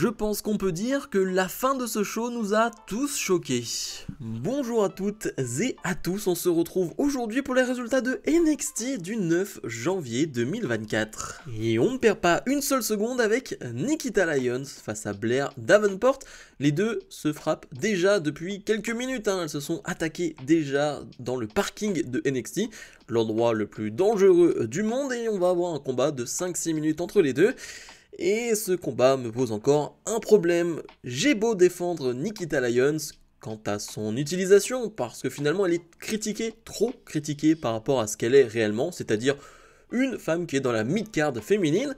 Je pense qu'on peut dire que la fin de ce show nous a tous choqués. Bonjour à toutes et à tous, on se retrouve aujourd'hui pour les résultats de NXT du 9 janvier 2024. Et on ne perd pas une seule seconde avec Nikita Lyons face à Blair Davenport. Les deux se frappent déjà depuis quelques minutes, elles se sont attaquées déjà dans le parking de NXT, l'endroit le plus dangereux du monde, et on va avoir un combat de 5-6 minutes entre les deux. Et ce combat me pose encore un problème. J'ai beau défendre Nikita Lyons quant à son utilisation, parce que finalement elle est critiquée, trop critiquée par rapport à ce qu'elle est réellement, c'est-à-dire une femme qui est dans la mid-card féminine.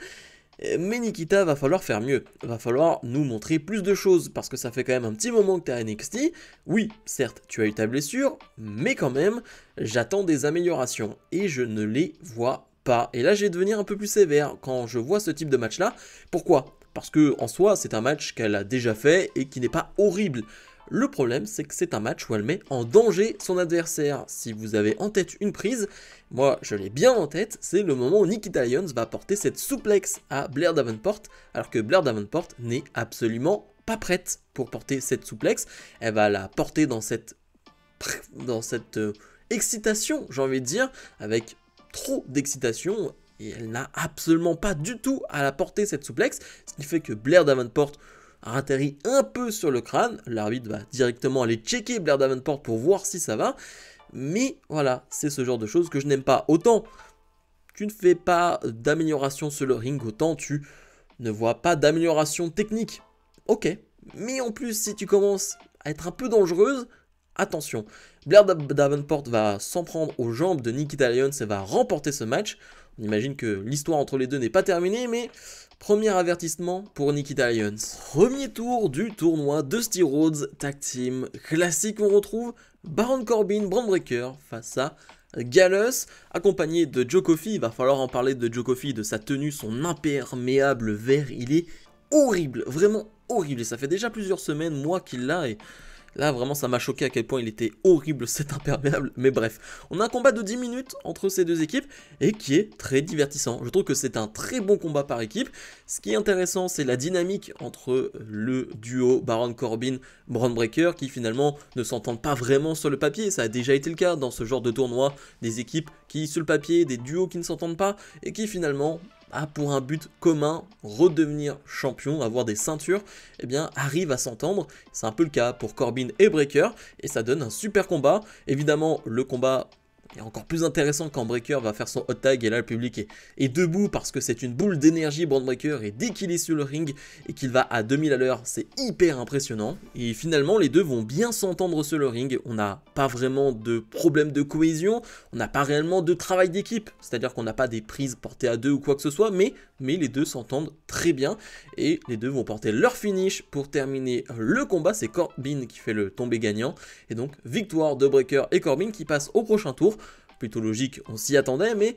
Mais Nikita, va falloir faire mieux, va falloir nous montrer plus de choses, parce que ça fait quand même un petit moment que tu es à NXT. Oui, certes, tu as eu ta blessure, mais quand même, j'attends des améliorations, et je ne les vois pas. Et là, je vais devenir un peu plus sévère quand je vois ce type de match-là. Pourquoi ? Parce que en soi, c'est un match qu'elle a déjà fait, et qui n'est pas horrible. Le problème, c'est que c'est un match où elle met en danger son adversaire. Si vous avez en tête une prise, moi je l'ai bien en tête, c'est le moment où Nikita Lyons va porter cette souplex à Blair Davenport, alors que Blair Davenport n'est absolument pas prête pour porter cette souplex. Elle va la porter dans cette excitation, j'ai envie de dire, avec trop d'excitation, et elle n'a absolument pas du tout à la porter cette souplex, ce qui fait que Blair Davenport atterrit un peu sur le crâne. L'arbitre va directement aller checker Blair Davenport pour voir si ça va. Mais voilà, c'est ce genre de choses que je n'aime pas. Autant tu ne fais pas d'amélioration sur le ring, autant tu ne vois pas d'amélioration technique. Ok, mais en plus si tu commences à être un peu dangereuse, attention. Blair Davenport va s'en prendre aux jambes de Nikita Lyons et va remporter ce match. On imagine que l'histoire entre les deux n'est pas terminée, mais premier avertissement pour Nikita Lyons. Premier tour du tournoi Dusty Rhodes Tag Team classique. On retrouve Baron Corbin, Bron Breakker face à Gallus, accompagné de Joe Coffey. Il va falloir en parler de Joe Coffey, de sa tenue, son imperméable vert. Il est horrible, vraiment horrible. Et ça fait déjà plusieurs semaines, moi, qu'il l'a. Et là, vraiment, ça m'a choqué à quel point il était horrible, cet imperméable. Mais bref, on a un combat de 10 minutes entre ces deux équipes et qui est très divertissant. Je trouve que c'est un très bon combat par équipe. Ce qui est intéressant, c'est la dynamique entre le duo Baron Corbin-Bron Breakker qui finalement ne s'entendent pas vraiment sur le papier. Ça a déjà été le cas dans ce genre de tournoi. Des équipes qui, sur le papier, des duos qui ne s'entendent pas et qui finalement a pour un but commun, redevenir champion, avoir des ceintures, eh bien arrive à s'entendre. C'est un peu le cas pour Corbin et Breakker, et ça donne un super combat. Évidemment, le combat est encore plus intéressant quand Breakker va faire son hot tag, et là le public est debout parce que c'est une boule d'énergie, Bron Breakker, et dès qu'il est sur le ring et qu'il va à 2000 à l'heure, c'est hyper impressionnant. Et finalement, les deux vont bien s'entendre sur le ring. On n'a pas vraiment de problème de cohésion, on n'a pas réellement de travail d'équipe, c'est-à-dire qu'on n'a pas des prises portées à deux ou quoi que ce soit, mais les deux s'entendent très bien, et les deux vont porter leur finish pour terminer le combat. C'est Corbin qui fait le tombé gagnant, et donc victoire de Breakker et Corbin qui passent au prochain tour. Plutôt logique, on s'y attendait, mais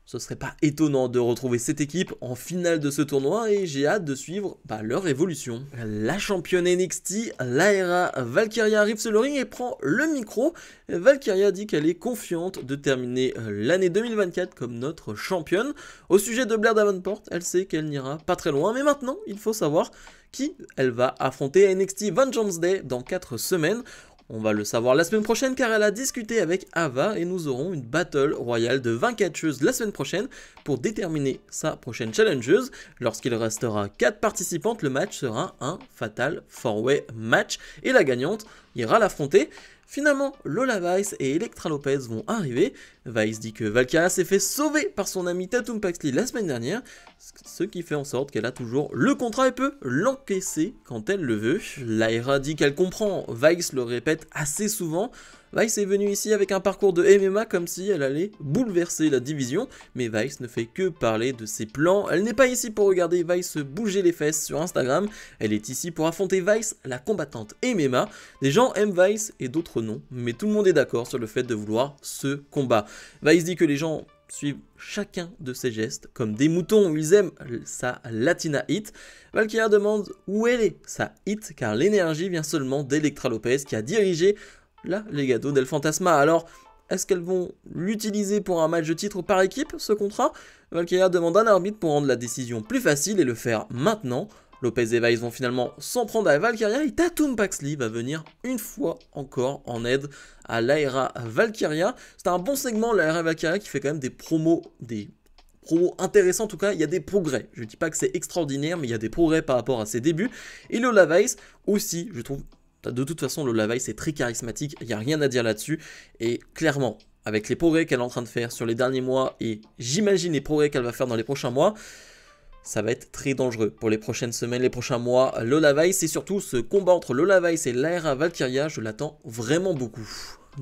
ce serait pas étonnant de retrouver cette équipe en finale de ce tournoi, et j'ai hâte de suivre leur évolution. La championne NXT, Lyra Valkyria, arrive sur le ring et prend le micro. Valkyria dit qu'elle est confiante de terminer l'année 2024 comme notre championne. Au sujet de Blair Davenport, elle sait qu'elle n'ira pas très loin, mais maintenant, il faut savoir qui elle va affronter à NXT Vengeance Day dans 4 semaines. On va le savoir la semaine prochaine car elle a discuté avec Ava et nous aurons une battle royale de 20 catcheuses la semaine prochaine pour déterminer sa prochaine challengeuse. Lorsqu'il restera 4 participantes, le match sera un fatal 4-way match et la gagnante ira l'affronter. Finalement, Lola Vice et Elektra Lopez vont arriver. Vice dit que Valkyria s'est fait sauver par son ami Tatum Paxley la semaine dernière, ce qui fait en sorte qu'elle a toujours le contrat et peut l'encaisser quand elle le veut. Lyra dit qu'elle comprend, Vice le répète assez souvent. Vice est venue ici avec un parcours de MMA comme si elle allait bouleverser la division, mais Vice ne fait que parler de ses plans. Elle n'est pas ici pour regarder Vice se bouger les fesses sur Instagram, elle est ici pour affronter Vice, la combattante MMA. Des gens aiment Vice et d'autres non, mais tout le monde est d'accord sur le fait de vouloir ce combat. Vice dit que les gens suivent chacun de ses gestes comme des moutons, ils aiment sa Latina hit. Valkyria demande où elle est sa hit, car l'énergie vient seulement d'Elektra Lopez qui a dirigé la Legado del Fantasma. Alors, est-ce qu'elles vont l'utiliser pour un match de titre par équipe, ce contrat? Valkyria demande un arbitre pour rendre la décision plus facile et le faire maintenant. Lopez et Weiss vont finalement s'en prendre à Valkyria et Tatum Paxley va venir une fois encore en aide à l'Aera Valkyria. C'est un bon segment, l'Aera Valkyria, qui fait quand même des promos intéressants. En tout cas, il y a des progrès. Je ne dis pas que c'est extraordinaire, mais il y a des progrès par rapport à ses débuts. Et Lola Weiss aussi, je trouve, de toute façon, Lola Weiss est très charismatique, il n'y a rien à dire là-dessus. Et clairement, avec les progrès qu'elle est en train de faire sur les derniers mois, et j'imagine les progrès qu'elle va faire dans les prochains mois, ça va être très dangereux pour les prochaines semaines, les prochains mois. Lola Weiss, et surtout ce combat entre Lola Weiss et l'Aera Valkyria, je l'attends vraiment beaucoup.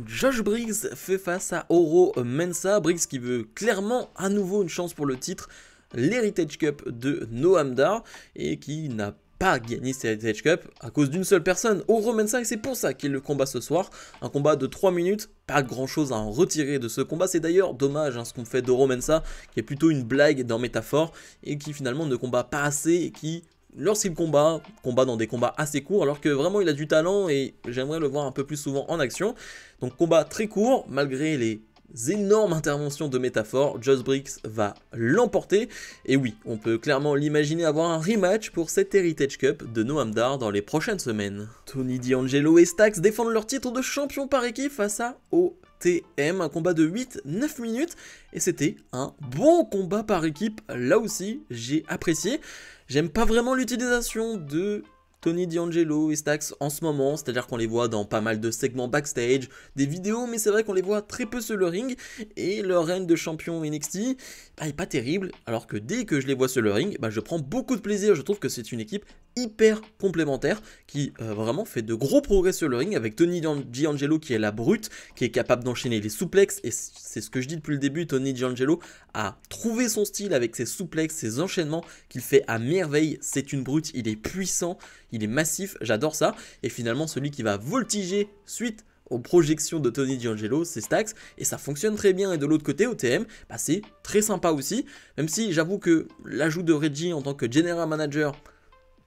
Josh Briggs fait face à Oro Mensah. Briggs qui veut clairement à nouveau une chance pour le titre, l'Heritage Cup de Noam Dar, et qui n'a pas gagné cette Heritage Cup à cause d'une seule personne, Oro Mensah, et c'est pour ça qu'il le combat ce soir. Un combat de 3 minutes, pas grand chose à en retirer de ce combat. C'est d'ailleurs dommage ce qu'on fait d'Oro Mensah, qui est plutôt une blague dans métaphore, et qui finalement ne combat pas assez, et qui, lorsqu'il combat dans des combats assez courts, alors que vraiment il a du talent, et j'aimerais le voir un peu plus souvent en action. Donc combat très court, malgré les énormes interventions de métaphore, Josh Briggs va l'emporter. Et oui, on peut clairement l'imaginer avoir un rematch pour cette Heritage Cup de Noam Dar dans les prochaines semaines. Tony D'Angelo et Stax défendent leur titre de champion par équipe face à OTM, un combat de 8-9 minutes, et c'était un bon combat par équipe. Là aussi, j'ai apprécié. J'aime pas vraiment l'utilisation de Tony D'Angelo et Stax en ce moment, c'est-à-dire qu'on les voit dans pas mal de segments backstage, des vidéos, mais c'est vrai qu'on les voit très peu sur le ring, et leur règne de champion NXT est pas terrible, alors que dès que je les vois sur le ring, je prends beaucoup de plaisir. Je trouve que c'est une équipe hyper complémentaire, qui vraiment fait de gros progrès sur le ring, avec Tony D'Angelo qui est la brute, qui est capable d'enchaîner les souplexes, et c'est ce que je dis depuis le début, Tony D'Angelo a trouvé son style avec ses souplexes, ses enchaînements, qu'il fait à merveille. C'est une brute, il est puissant, il est massif, j'adore ça. Et finalement, celui qui va voltiger suite aux projections de Tony D'Angelo, c'est Stax, et ça fonctionne très bien. Et de l'autre côté, OTM, c'est très sympa aussi, même si j'avoue que l'ajout de Reggie en tant que General Manager,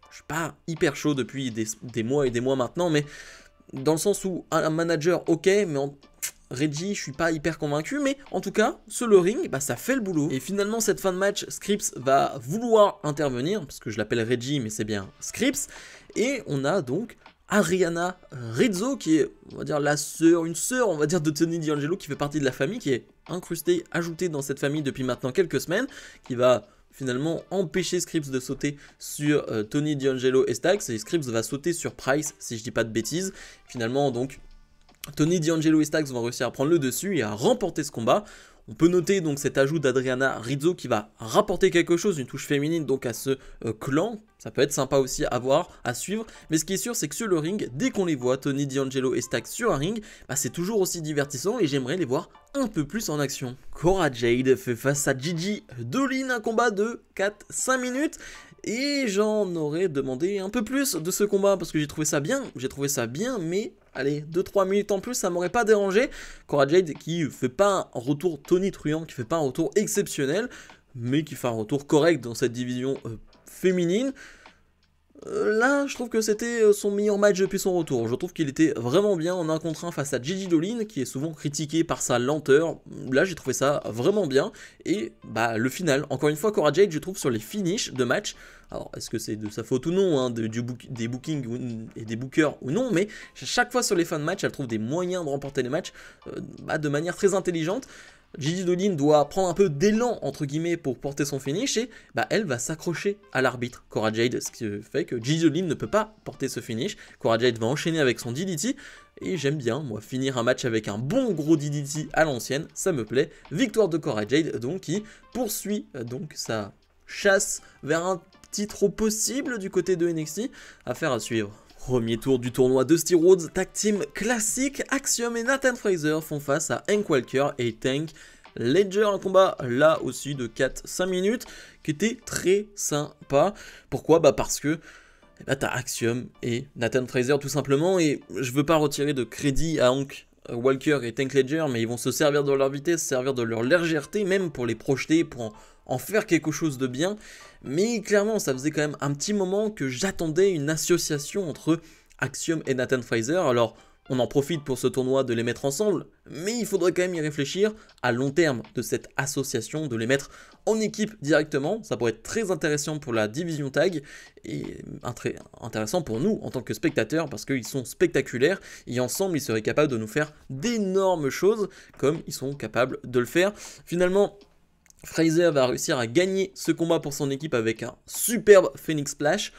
je suis pas hyper chaud depuis des mois et des mois maintenant, mais dans le sens où un manager, ok, mais Reggie, je suis pas hyper convaincu, mais en tout cas, sur le ring, ça fait le boulot. Et finalement, cette fin de match, Scripps va vouloir intervenir, parce que je l'appelle Reggie, mais c'est bien Scripps, et on a donc Adriana Rizzo, qui est, on va dire, une sœur, on va dire, de Tony D'Angelo, qui fait partie de la famille, qui est incrustée, ajoutée dans cette famille depuis maintenant quelques semaines, qui va finalement empêcher Scripps de sauter sur Tony D'Angelo et Stax, et Scripps va sauter sur Price, si je dis pas de bêtises. Finalement, donc, Tony D'Angelo et Stax vont réussir à prendre le dessus et à remporter ce combat. On peut noter donc cet ajout d'Adriana Rizzo qui va rapporter quelque chose, une touche féminine donc à ce clan. Ça peut être sympa aussi à voir, à suivre. Mais ce qui est sûr, c'est que sur le ring, dès qu'on les voit, Tony D'Angelo et Stax sur un ring, c'est toujours aussi divertissant et j'aimerais les voir un peu plus en action. Cora Jade fait face à Gigi Dolin, un combat de 4-5 minutes. Et j'en aurais demandé un peu plus de ce combat parce que j'ai trouvé ça bien, mais allez, 2-3 minutes en plus, ça m'aurait pas dérangé. Cora Jade qui fait pas un retour tonitruant, qui fait pas un retour exceptionnel, mais qui fait un retour correct dans cette division féminine. Là, je trouve que c'était son meilleur match depuis son retour. Je trouve qu'il était vraiment bien en 1 contre 1 face à Gigi Dolin, qui est souvent critiqué par sa lenteur. Là, j'ai trouvé ça vraiment bien. Et le final, encore une fois, Cora Jade, je trouve sur les finishes de match. Alors, est-ce que c'est de sa faute ou non, des bookings et des bookers ou non, mais chaque fois sur les fins de match, elle trouve des moyens de remporter les matchs de manière très intelligente. Gigi Dolin doit prendre un peu d'élan entre guillemets pour porter son finish et elle va s'accrocher à l'arbitre Cora Jade, ce qui fait que Gigi Dolin ne peut pas porter ce finish. Cora Jade va enchaîner avec son DDT et j'aime bien moi finir un match avec un bon gros DDT à l'ancienne, ça me plaît. Victoire de Cora Jade donc qui poursuit donc sa chasse vers un titre au possible du côté de NXT, affaire à suivre. Premier tour du tournoi Dusty Rhodes Tag Team classique, Axiom et Nathan Fraser font face à Hank Walker et Tank Ledger, un combat là aussi de 4-5 minutes qui était très sympa. Pourquoi ? Parce que t'as Axiom et Nathan Fraser tout simplement, et je veux pas retirer de crédit à Hank Walker et Tank Ledger, mais ils vont se servir de leur vitesse, servir de leur légèreté même pour les projeter, pour en faire quelque chose de bien. Mais clairement, ça faisait quand même un petit moment que j'attendais une association entre Axiom et Nathan Fraser. Alors, On en profite pour ce tournoi de les mettre ensemble, mais il faudrait quand même y réfléchir à long terme de cette association, de les mettre en équipe directement. Ça pourrait être très intéressant pour la division tag et très intéressant pour nous en tant que spectateurs parce qu'ils sont spectaculaires et ensemble ils seraient capables de nous faire d'énormes choses comme ils sont capables de le faire. Finalement, Frazer va réussir à gagner ce combat pour son équipe avec un superbe Phoenix Splash.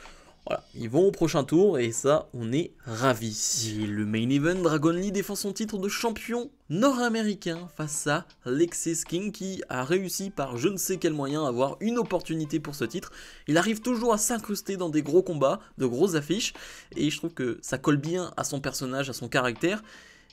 Voilà, ils vont au prochain tour et ça, on est ravis. Et le main event, Dragon Lee défend son titre de champion nord-américain face à Lexis King qui a réussi par je ne sais quel moyen à avoir une opportunité pour ce titre. Il arrive toujours à s'incruster dans des gros combats, de grosses affiches et je trouve que ça colle bien à son personnage, à son caractère.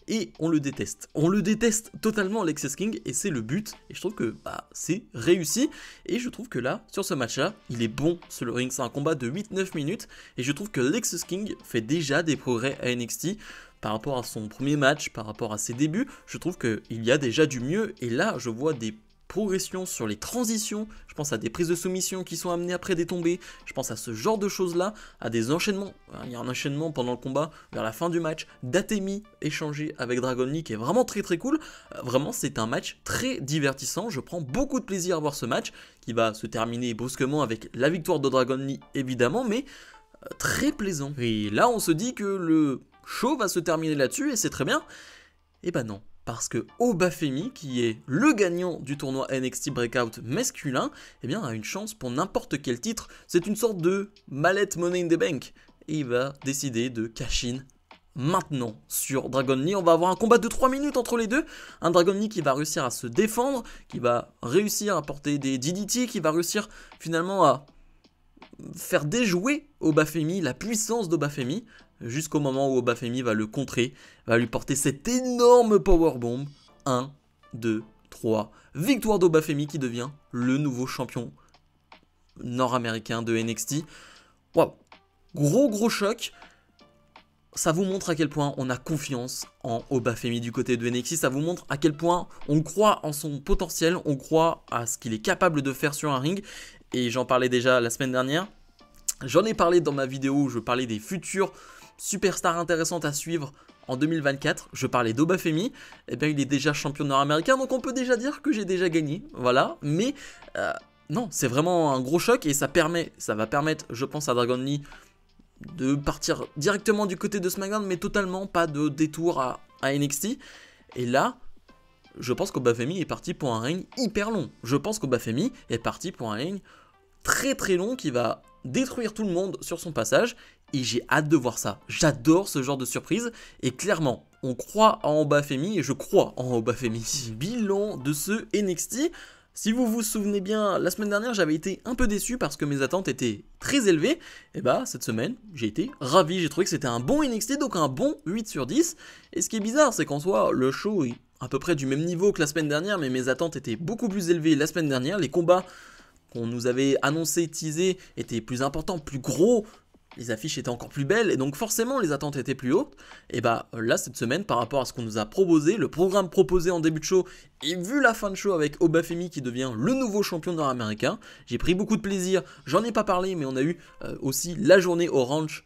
Et on le déteste. On le déteste totalement, Lexis King, et c'est le but. Et je trouve que c'est réussi. Et je trouve que là, sur ce match-là, il est bon sur le ring. C'est un combat de 8-9 minutes. Et je trouve que Lexis King fait déjà des progrès à NXT. Par rapport à son premier match, par rapport à ses débuts, je trouve qu'il y a déjà du mieux. Et là, je vois des progression sur les transitions, je pense à des prises de soumission qui sont amenées après des tombées, je pense à ce genre de choses là, à des enchaînements, il y a un enchaînement pendant le combat vers la fin du match, d'Atemi échangé avec Dragon Lee qui est vraiment très très cool, vraiment c'est un match très divertissant, je prends beaucoup de plaisir à voir ce match qui va se terminer brusquement avec la victoire de Dragon Lee évidemment, mais très plaisant. Et là on se dit que le show va se terminer là-dessus et c'est très bien, et bah non. Parce que Obafemi, qui est le gagnant du tournoi NXT Breakout masculin, eh bien, a une chance pour n'importe quel titre. C'est une sorte de mallette Money in the Bank. Et il va décider de cash-in maintenant sur Dragon Lee. On va avoir un combat de 3 minutes entre les deux. Un Dragon Lee qui va réussir à se défendre, qui va réussir à porter des DDT, qui va réussir finalement à faire déjouer Obafemi, la puissance d'Obafemi, jusqu'au moment où Obafemi va le contrer, va lui porter cette énorme powerbomb. 1, 2, 3. Victoire d'Obafemi qui devient le nouveau champion nord-américain de NXT. Waouh, gros choc. Ça vous montre à quel point on a confiance en Obafemi du côté de NXT. Ça vous montre à quel point on croit en son potentiel, on croit à ce qu'il est capable de faire sur un ring. Et j'en parlais déjà la semaine dernière. J'en ai parlé dans ma vidéo où je parlais des futurs superstars intéressantes à suivre en 2024. Je parlais d'Obafemi. Eh bien, il est déjà champion nord-américain, donc on peut déjà dire que j'ai déjà gagné. Voilà, mais non, c'est vraiment un gros choc et ça va permettre, je pense, à Dragon Lee de partir directement du côté de SmackDown, mais totalement pas de détour à NXT. Et là, je pense qu'Obafemi est parti pour un règne hyper long. Je pense qu'Obafemi est parti pour un règne très très long qui va détruire tout le monde sur son passage. Et j'ai hâte de voir ça. J'adore ce genre de surprise. Et clairement, on croit en Obafemi et je crois en Obafemi. Bilan de ce NXT. Si vous vous souvenez bien, la semaine dernière, j'avais été un peu déçu parce que mes attentes étaient très élevées. Et bah, cette semaine, j'ai été ravi. J'ai trouvé que c'était un bon NXT, donc un bon 8 sur 10. Et ce qui est bizarre, c'est qu'en soi, le show est à peu près du même niveau que la semaine dernière, mais mes attentes étaient beaucoup plus élevées la semaine dernière. Les combats qu'on nous avait annoncés, teasés, étaient plus importants, plus gros. Les affiches étaient encore plus belles et donc forcément les attentes étaient plus hautes. Et bah là cette semaine par rapport à ce qu'on nous a proposé, le programme proposé en début de show et vu la fin de show avec Obafemi qui devient le nouveau champion nord-américain, j'ai pris beaucoup de plaisir. J'en ai pas parlé mais on a eu aussi la journée au ranch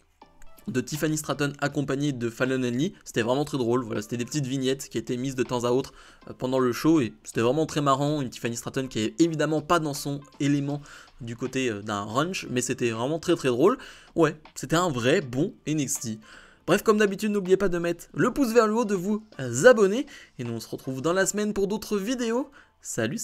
de Tiffany Stratton accompagnée de Fallon Henley. C'était vraiment très drôle, voilà, c'était des petites vignettes qui étaient mises de temps à autre pendant le show et c'était vraiment très marrant. Une Tiffany Stratton qui est évidemment pas dans son élément du côté d'un ranch, mais c'était vraiment très très drôle. Ouais, c'était un vrai bon NXT. Bref, comme d'habitude, n'oubliez pas de mettre le pouce vers le haut, de vous abonner et nous on se retrouve dans la semaine pour d'autres vidéos. Salut.